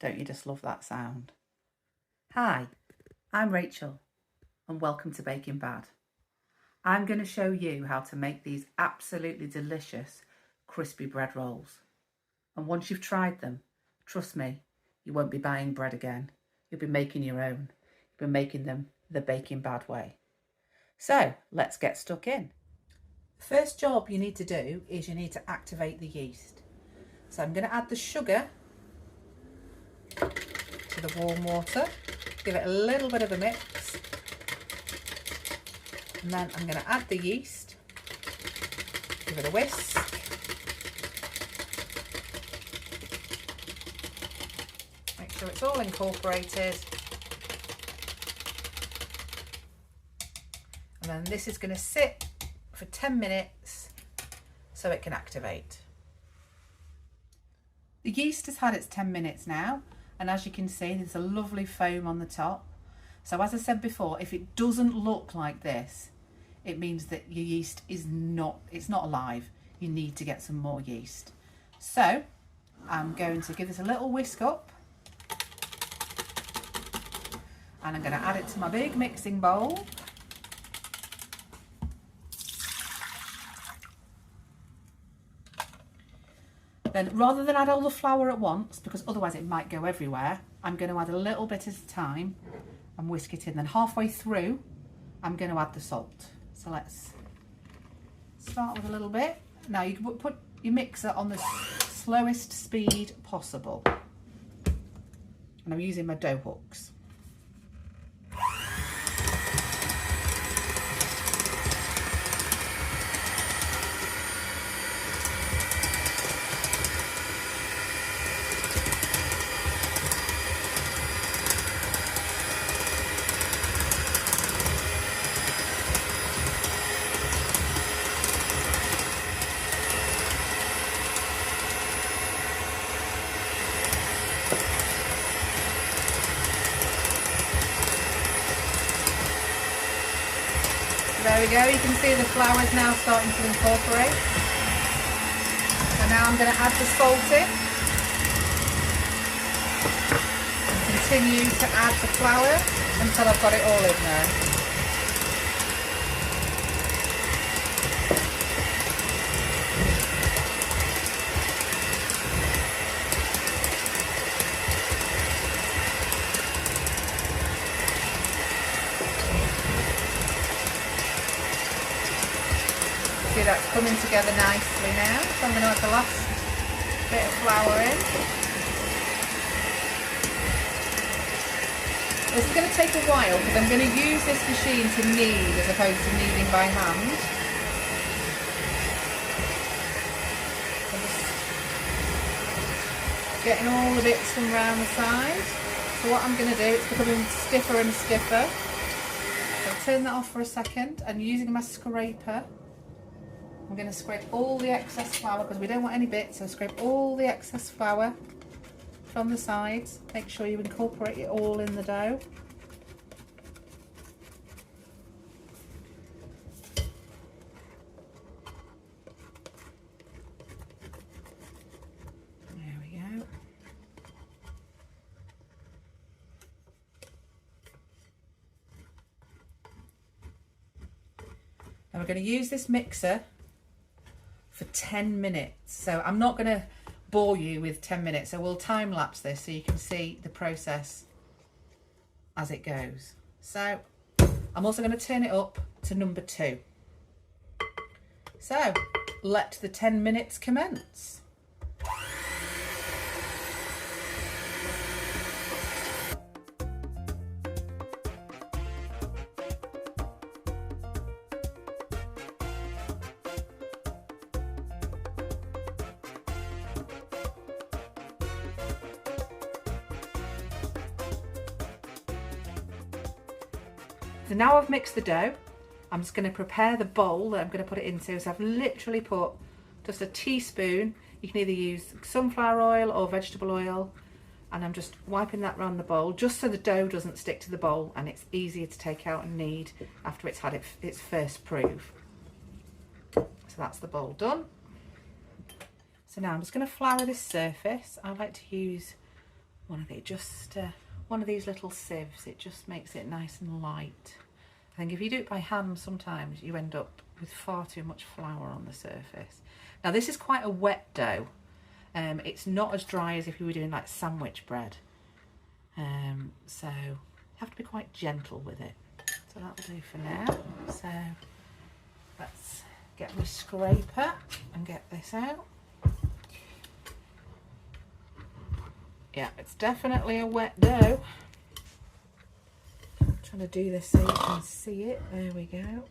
Don't you just love that sound? Hi, I'm Rachel and welcome to Baking Bad. I'm going to show you how to make these absolutely delicious crispy bread rolls. And once you've tried them, trust me, you won't be buying bread again. You'll be making your own. You'll be making them the Baking Bad way. So let's get stuck in. The first job you need to do is you need to activate the yeast. So I'm going to add the sugar to the warm water, give it a little bit of a mix, and then I'm going to add the yeast, give it a whisk, make sure it's all incorporated, and then this is going to sit for 10 minutes so it can activate. The yeast has had its 10 minutes now, and as you can see, there's a lovely foam on the top. So as I said before, if it doesn't look like this, it means that your yeast is not alive. You need to get some more yeast. So I'm going to give this a little whisk up, and I'm going to add it to my big mixing bowl. Then rather than add all the flour at once, because otherwise it might go everywhere, I'm going to add a little bit at a time and whisk it in. Then halfway through, I'm going to add the salt. So let's start with a little bit. Now you can put your mixer on the slowest speed possible. And I'm using my dough hooks. There we go, you can see the flour is now starting to incorporate. So now I'm going to add the salt in. And continue to add the flour until I've got it all in there. See, that's coming together nicely now, so I'm going to add the last bit of flour in. This is going to take a while because I'm going to use this machine to knead as opposed to kneading by hand. So just getting all the bits from around the side. So what I'm going to do, it's becoming stiffer and stiffer. So I'll turn that off for a second, and using my scraper, I'm going to scrape all the excess flour because we don't want any bits, so scrape all the excess flour from the sides. Make sure you incorporate it all in the dough. There we go. Now we're going to use this mixer for 10 minutes. So I'm not going to bore you with 10 minutes. So we'll time lapse this so you can see the process as it goes. So I'm also going to turn it up to number 2. So let the 10 minutes commence. So now I've mixed the dough, I'm just going to prepare the bowl that I'm going to put it into. So I've literally put just a teaspoon. You can either use sunflower oil or vegetable oil, and I'm just wiping that around the bowl just so the dough doesn't stick to the bowl and it's easier to take out and knead after it's had its first proof. So that's the bowl done. So now I'm just going to flour this surface. I like to use one of these little sieves, it just makes it nice and light. I think if you do it by hand, sometimes you end up with far too much flour on the surface. Now this is quite a wet dough. It's not as dry as if you were doing like sandwich bread. So you have to be quite gentle with it. So that'll do for now. So let's get my scraper and get this out. Yeah, it's definitely a wet dough. I'm trying to do this so you can see it. There we go.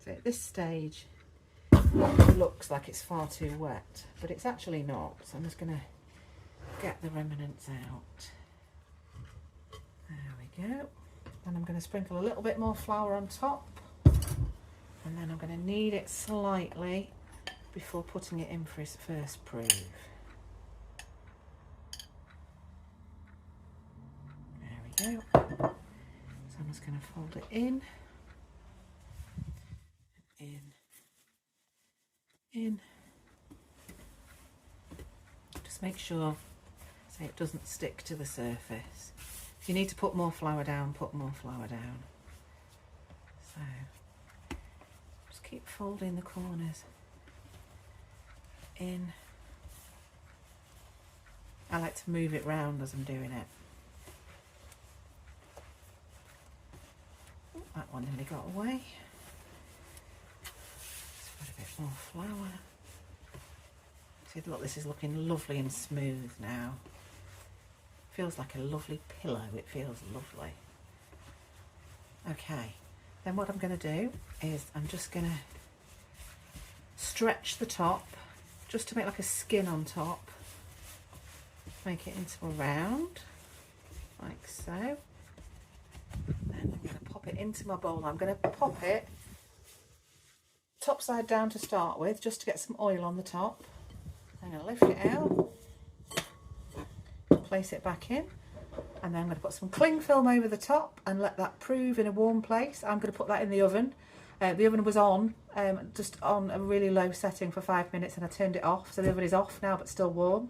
So at this stage, it looks like it's far too wet, but it's actually not. So I'm just going to get the remnants out. There we go. Then I'm going to sprinkle a little bit more flour on top, and then I'm going to knead it slightly before putting it in for its first proof. There we go. So I'm just going to fold it in, in. Just make sure so it doesn't stick to the surface. If you need to put more flour down, put more flour down. So just keep folding the corners in. I like to move it round as I'm doing it. Oh, that one nearly got away. Let's put a bit more flour. See, look, this is looking lovely and smooth now. Feels like a lovely pillow. It feels lovely. Okay, then what I'm going to do is I'm just going to stretch the top just to make like a skin on top. Make it into a round, like so. Then I'm going to pop it into my bowl. I'm going to pop it top side down to start with, just to get some oil on the top. I'm going to lift it out, place it back in, and then I'm going to put some cling film over the top and let that prove in a warm place. I'm going to put that in the oven. The oven was on, just on a really low setting for 5 minutes, and I turned it off, so the oven is off now but still warm.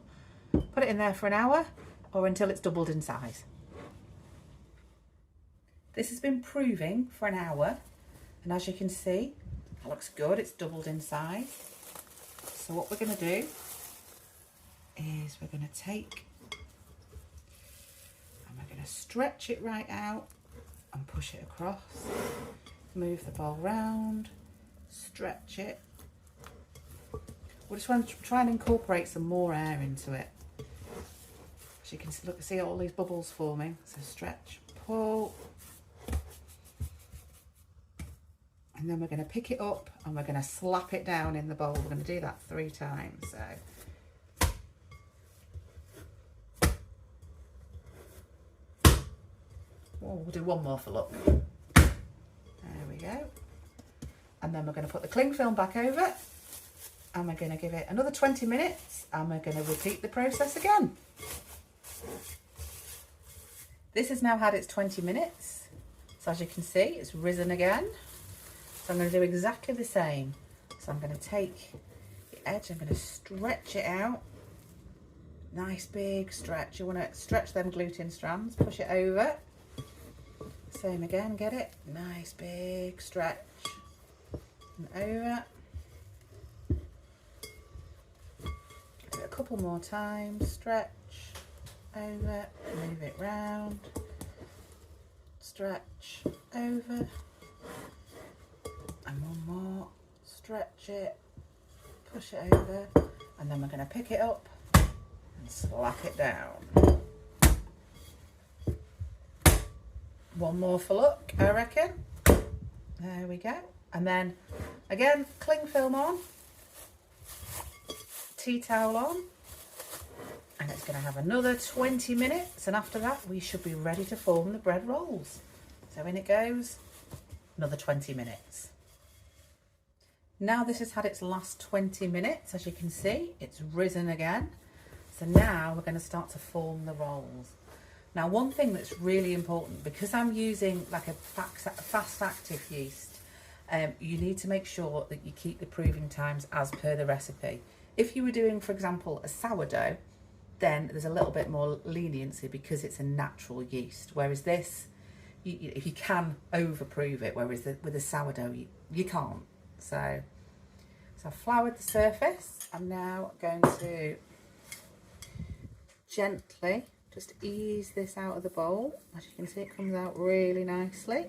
Put it in there for an hour or until it's doubled in size. This has been proving for an hour, and as you can see, it looks good. It's doubled in size. So what we're going to do is we're going to take and we're going to stretch it right out and push it across. Move the bowl round, stretch it. We're just going to try and incorporate some more air into it. As you can see all these bubbles forming. So stretch, pull, and then we're going to pick it up and we're going to slap it down in the bowl. We're going to do that 3 times. So. Oh, we'll do one more for luck. There we go. And then we're going to put the cling film back over, and we're going to give it another 20 minutes, and we're going to repeat the process again. This has now had its 20 minutes. So as you can see, it's risen again. So I'm going to do exactly the same. So I'm going to take the edge, I'm going to stretch it out. Nice big stretch. You want to stretch them gluten strands, push it over. Same again, get it? Nice big stretch. And over. Do it a couple more times. Stretch, over, move it round. Stretch, over. And one more. Stretch it, push it over. And then we're going to pick it up and slap it down. One more for luck, I reckon. There we go. And then again, cling film on, tea towel on, and it's going to have another 20 minutes, and after that we should be ready to form the bread rolls. So in it goes, another 20 minutes. Now this has had its last 20 minutes, as you can see, it's risen again. So now we're going to start to form the rolls. Now, one thing that's really important, because I'm using like a fast active yeast, you need to make sure that you keep the proving times as per the recipe. If you were doing, for example, a sourdough, then there's a little bit more leniency because it's a natural yeast. Whereas this, you can overprove it, whereas with a sourdough, you can't. So I've floured the surface. I'm now going to gently just ease this out of the bowl. As you can see, it comes out really nicely.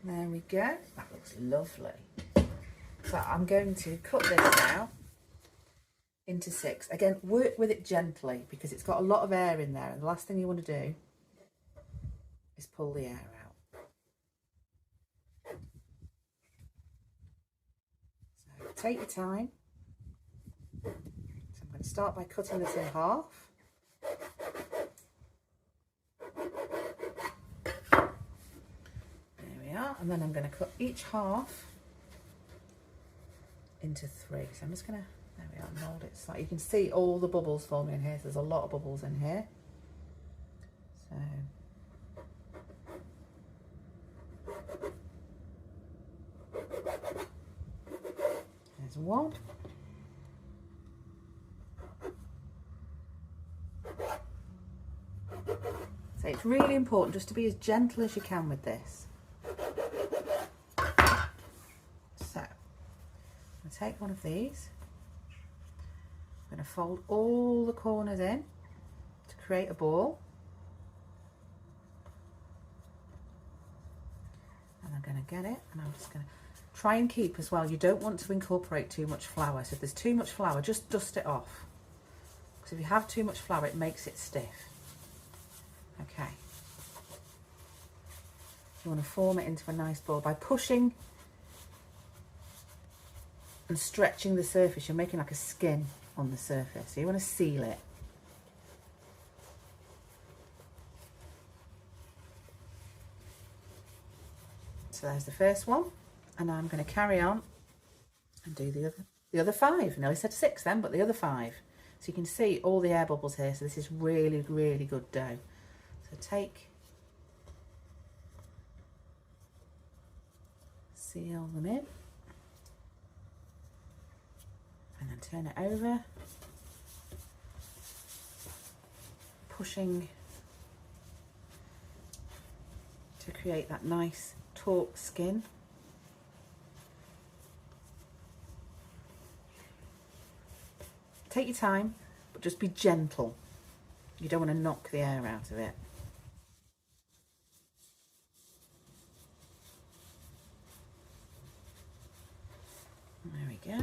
There we go. That looks lovely. So I'm going to cut this now into 6. Again, work with it gently because it's got a lot of air in there, and the last thing you want to do is pull the air out. So take your time. So I'm going to start by cutting this in half. There we are, and then I'm going to cut each half into 3. So I'm just going to, there we are, mould it slightly. You can see all the bubbles forming in here, so there's a lot of bubbles in here. So there's one. So it's really important just to be as gentle as you can with this. So I'm going to take one of these. I'm going to fold all the corners in to create a ball. And I'm going to get it, and I'm just going to try and keep as well. You don't want to incorporate too much flour. So if there's too much flour, just dust it off. Because if you have too much flour, it makes it stiff. Okay. You want to form it into a nice ball by pushing and stretching the surface. You're making like a skin on the surface, so you want to seal it. So there's the first one, and I'm going to carry on and do the other 5. No, I said 6 then, but the other 5. So you can see all the air bubbles here. So this is really, really good dough. So seal them in, and then turn it over, pushing to create that nice taut skin. Take your time, but just be gentle. You don't want to knock the air out of it. There we go.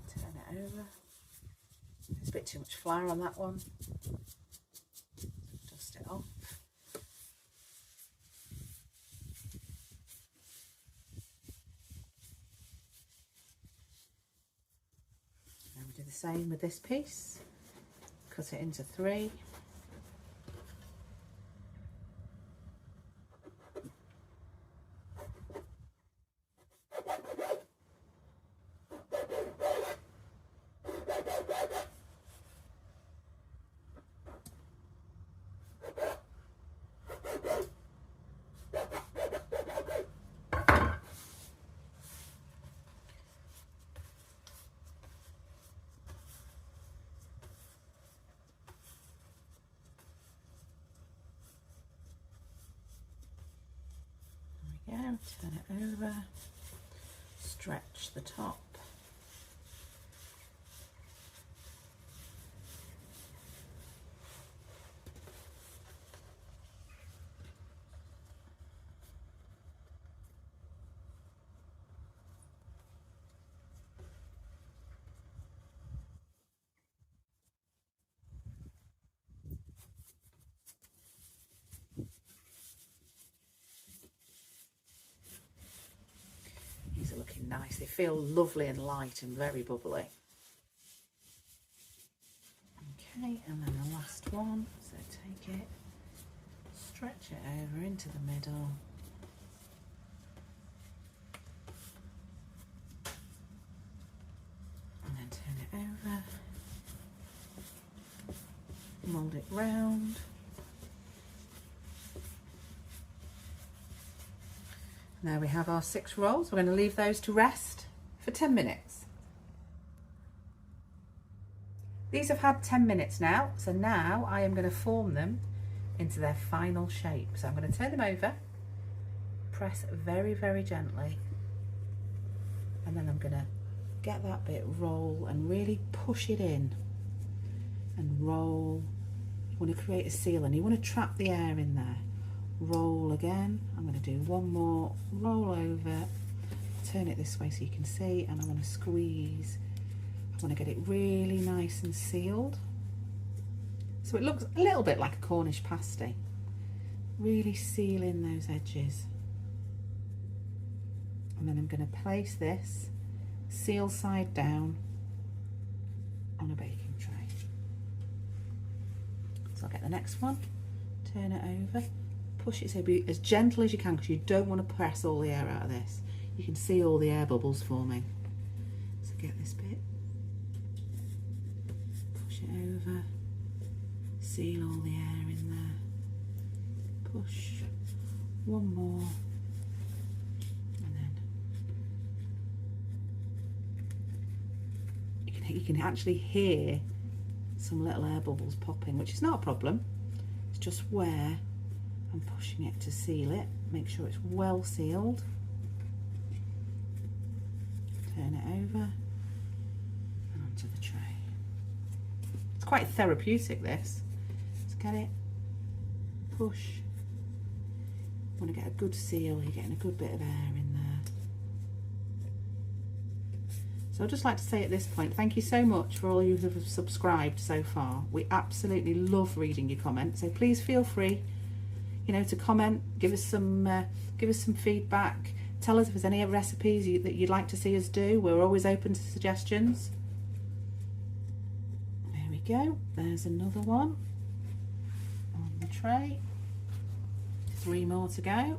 Turn it over. There's a bit too much flour on that one. Dust it off. And we do the same with this piece. Cut it into 3. Turn it over, stretch the top. These are looking nice. They feel lovely and light and very bubbly. Okay, and then the last one. So take it, stretch it over into the middle. And then turn it over. Mould it round. Now we have our 6 rolls. We're going to leave those to rest for 10 minutes. These have had 10 minutes now, so now I am going to form them into their final shape. So I'm going to turn them over, press very, very gently, and then I'm going to get that bit, roll, and really push it in and roll. You want to create a seal and you want to trap the air in there. Roll again. I'm going to do one more, roll over, turn it this way so you can see, and I want to squeeze. I want to get it really nice and sealed so it looks a little bit like a Cornish pasty. Really seal in those edges, and then I'm going to place this seal side down on a baking tray. So I'll get the next one, turn it over, push it, so be as gentle as you can, because you don't want to press all the air out of this. You can see all the air bubbles forming. So get this bit, push it over, seal all the air in there, push, one more, and then you can actually hear some little air bubbles popping, which is not a problem. It's just where I'm pushing it to seal it. Make sure it's well sealed. Turn it over and onto the tray. It's quite therapeutic, this. Let's get it, push. You want to get a good seal, you're getting a good bit of air in there. So I'd just like to say at this point, thank you so much for all you who have subscribed so far. We absolutely love reading your comments, so please feel free, you know, to comment, give us some feedback. Tell us if there's any recipes that you'd like to see us do. We're always open to suggestions. There we go. There's another one on the tray. 3 more to go.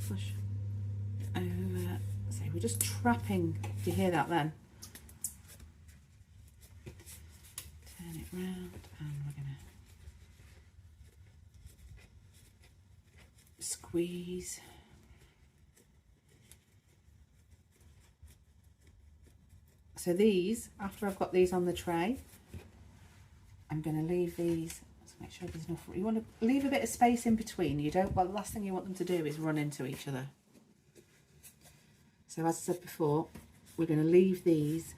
Push over. So we're just trapping. Do you hear that then? Turn it round, and we're going to squeeze. So these, after I've got these on the tray, I'm going to leave these, let's make sure there's enough. You want to leave a bit of space in between. You don't, well, the last thing you want them to do is run into each other. So as I said before, we're going to leave these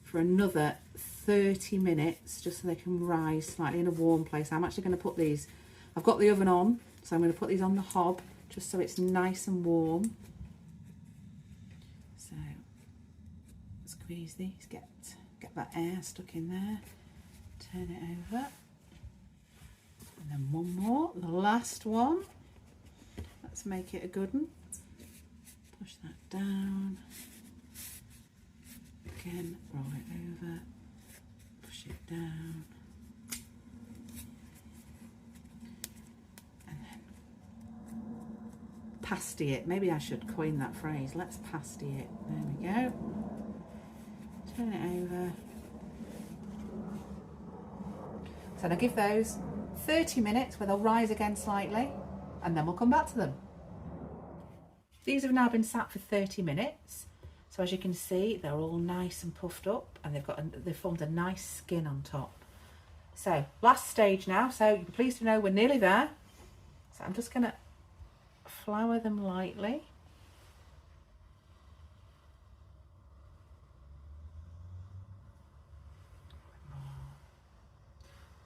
for another 30 minutes, just so they can rise slightly in a warm place. I'm actually going to put these, I've got the oven on, so I'm going to put these on the hob, just so it's nice and warm. So squeeze these, get that air stuck in there, turn it over, and then one more, the last one. Let's make it a good one. Push that down, again, roll it over, push it down, and then pasty it. Maybe I should coin that phrase. Let's pasty it. There we go. Turn it over. So now give those 30 minutes where they'll rise again slightly, and then we'll come back to them. These have now been sat for 30 minutes. So as you can see, they're all nice and puffed up, and they've formed a nice skin on top. So last stage now. So you're pleased to know we're nearly there. So I'm just going to flour them lightly.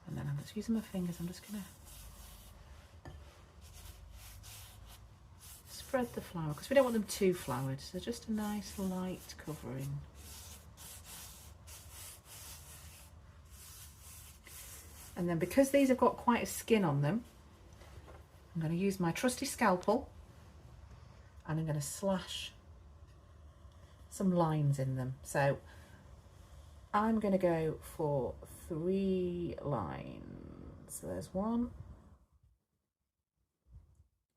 And then I'm just using my fingers, I'm just going to spread the flour, because we don't want them too floured, so just a nice light covering. And then because these have got quite a skin on them, I'm going to use my trusty scalpel, and I'm going to slash some lines in them. So I'm going to go for 3 lines. So there's one.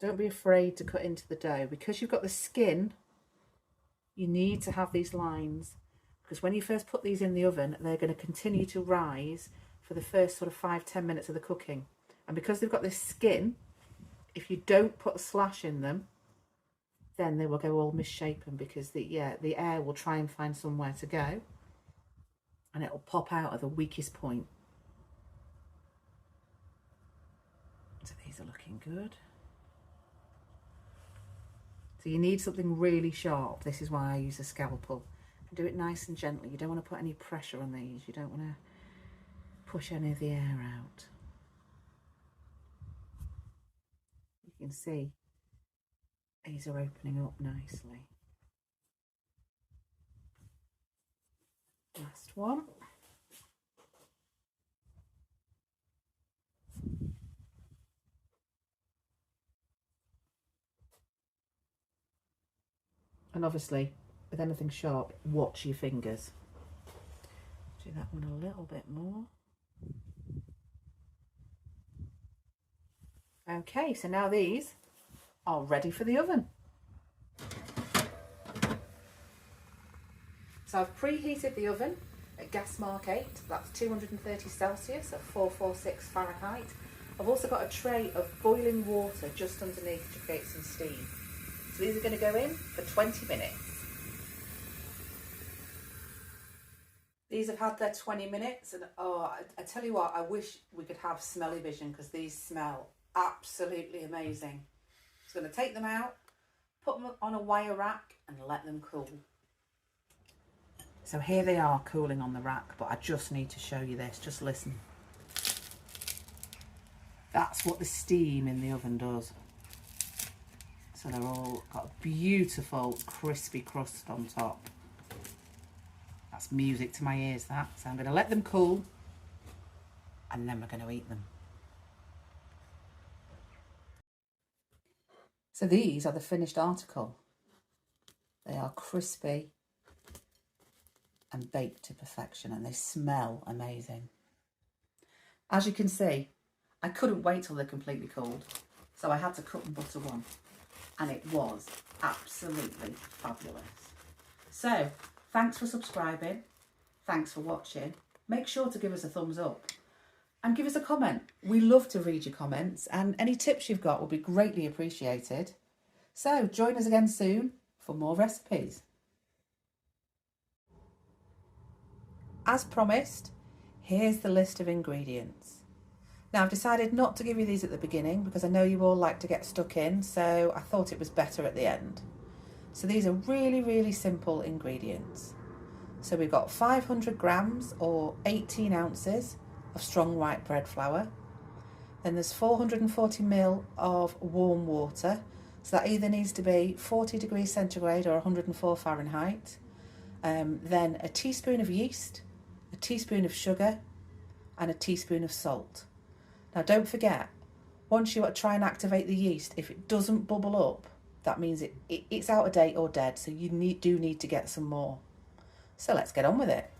Don't be afraid to cut into the dough. Because you've got the skin, you need to have these lines, because when you first put these in the oven, they're going to continue to rise for the first sort of 5-10 minutes of the cooking. And because they've got this skin, if you don't put a slash in them, then they will go all misshapen, because the air will try and find somewhere to go, and it'll pop out at the weakest point. So these are looking good. So you need something really sharp. This is why I use a scalpel. And do it nice and gently. You don't want to put any pressure on these. You don't want to push any of the air out. You can see these are opening up nicely. Last one. And obviously, with anything sharp, watch your fingers. Do that one a little bit more. Okay, so now these are ready for the oven. So I've preheated the oven at gas mark 8, that's 230 Celsius at 446 Fahrenheit. I've also got a tray of boiling water just underneath to create some steam. So these are going to go in for 20 minutes. These have had their 20 minutes, and oh, I tell you what, I wish we could have smelly vision, because these smell absolutely amazing. So I'm going to take them out, put them on a wire rack and let them cool. So here they are cooling on the rack, but I just need to show you this. Just listen. That's what the steam in the oven does. So they're all got a beautiful crispy crust on top. That's music to my ears, that. So I'm going to let them cool, and then we're going to eat them. So these are the finished article. They are crispy and baked to perfection, and they smell amazing. As you can see, I couldn't wait till they're completely cooled, so I had to cut and butter one, and it was absolutely fabulous. So thanks for subscribing, thanks for watching. Make sure to give us a thumbs up and give us a comment. We love to read your comments, and any tips you've got will be greatly appreciated. So join us again soon for more recipes. As promised, here's the list of ingredients. Now I've decided not to give you these at the beginning, because I know you all like to get stuck in, so I thought it was better at the end. So these are really, really simple ingredients. So we've got 500 grams or 18 ounces of strong white bread flour. Then there's 440 ml of warm water. So that either needs to be 40 degrees centigrade or 104 Fahrenheit. Then a teaspoon of yeast, a teaspoon of sugar, and a teaspoon of salt. Now don't forget, once you try and activate the yeast, if it doesn't bubble up, that means it's out of date or dead, so you do need to get some more. So let's get on with it.